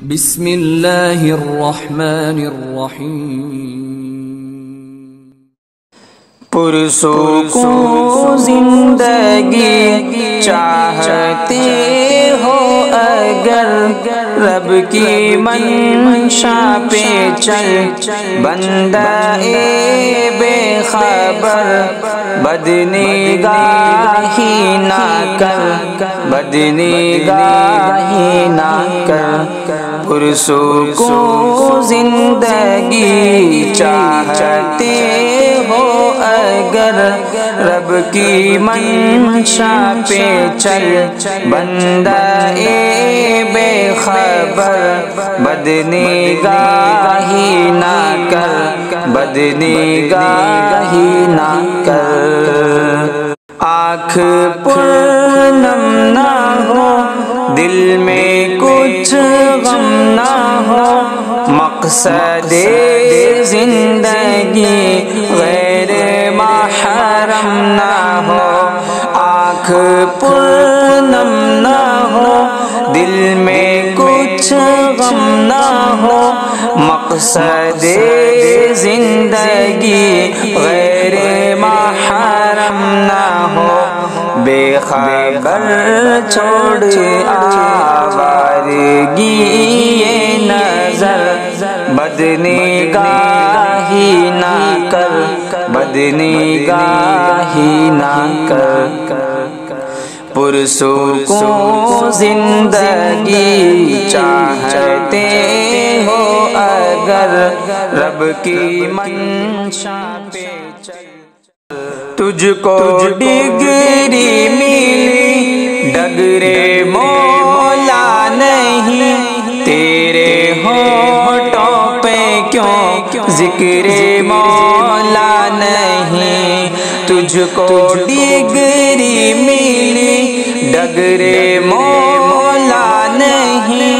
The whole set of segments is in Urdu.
بسم اللہ الرحمن الرحیم۔ پرسکون زندگی چاہتے ہو اگر، رب کی منشا پہ چل، بندہ بے خبر بدنگاہی نہ کر، بدنگاہی نہ کر۔ پرسکون زندگی چاہتے ہو اگر، رب کی منشا پہ چل، بندہ بے خبر بدنگاہی نہ کر، بدنگاہی نہ کر۔ آنکھ پرنم نہ ہو، دل میں کچھ غم نہ ہو، مقصد زندگی غیر محرم نہ ہو۔ آنکھ پرنم نہ ہو، دل میں کچھ غم نہ ہو، مقصد زندگی غیر محرم نہ ہو۔ بے خبر چھوڑ آوارگی یہ نظر، بدنگاہی نہ کر، بدنگاہی نہ کر۔ پرسکون زندگی چاہتے ہو اگر، رب کی منشا پہ چل۔ تجھ کو ڈگری ملی ڈگرے مولا نہیں، تیرے ہونٹوں پہ کیوں ذکر مولا نہیں۔ تجھ کو ڈگری ملی ڈگرے مولا نہیں،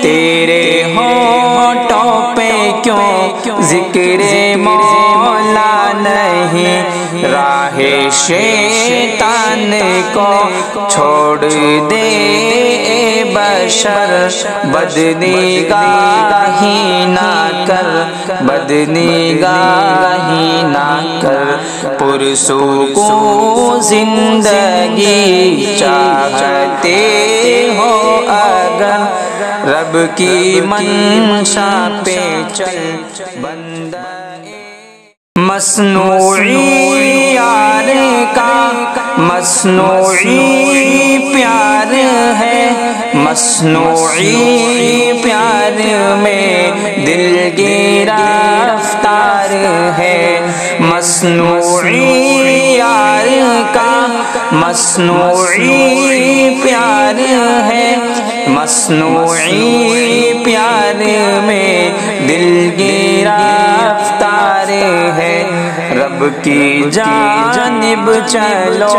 تیرے ہونٹوں پہ کیوں ذکر مولا نہیں۔ راہ شیطان کو چھوڑ دے اے بشر، بدنگاہی نہ کر، بدنگاہی نہ کر۔ پرسکون زندگی چاہتے ہو اگر، رب کی منشا پہ چل، بندہ مصنوعی یار کا مصنوعی پیار ہے، مصنوعی پیار میں دل گرفتار ہے۔ مصنوعی یار کا مصنوعی پیار ہے، مصنوعی پیار میں دل گرفتار ہے۔ رب کی جانب چلو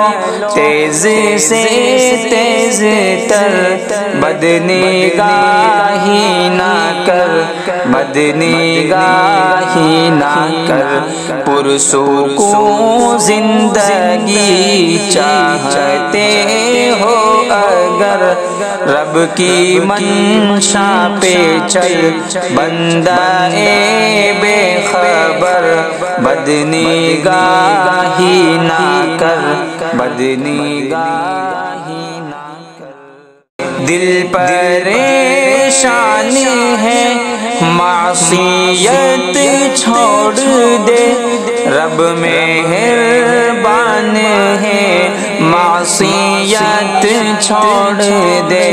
تیز سے تیز تر، بدنگاہی نہ کر، بدنگاہی نہ کر۔ پرسکون زندگی چاہتے ہو اگر، رب کی منشا پہ چل، بندہ بے خبر بدنگاہی نہ کر، بدنگاہی نہ کر۔ دل پریشان ہے معصیت چھوڑ دے، رب مہربان ہے معصیت چھوڑ دے۔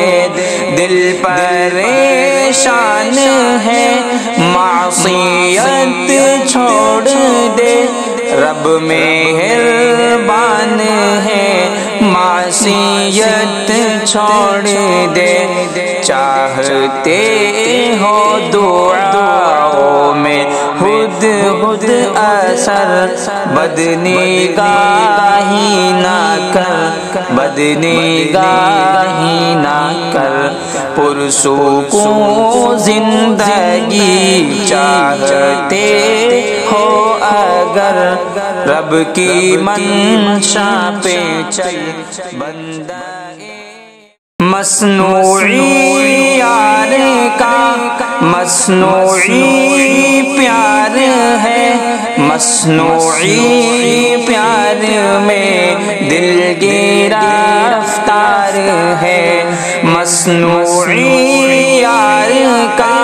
دل پریشان ہے معصیت چھوڑ دے، رب مہربان ہے معصیت چھوڑ دے۔ چاہتے ہو دعاؤں میں ہد ہد اثر، بدنگاہی نہ کر، بدنگاہی نہ کر۔ پرسکون زندگی چاہتے ہو اگر، رب کی منشا پہ چل، بندہ مصنوعی یار کا مصنوعی پیار ہے، مصنوعی پیار میں دل گرفتار ہے، مصنوعی یار کا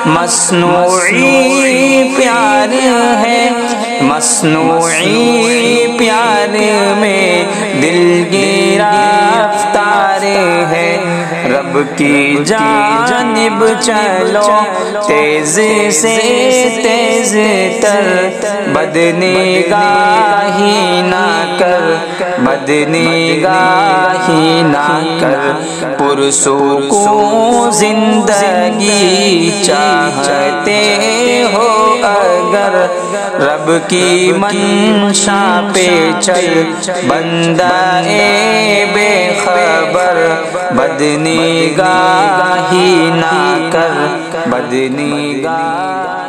مصنوعی پیار ہے، مصنوعی پیار میں دل گرفتار ہے۔ رب کی جانب چلو تیز سے تیز تر، بدنگاہی نہ کر، بدنگاہی نہ کر، پرسکون زندگی چاہتے ہو اگر، رب کی منشا پہ چل بندہ بے خبر، بدنگاہی نہ کر، بدنگاہی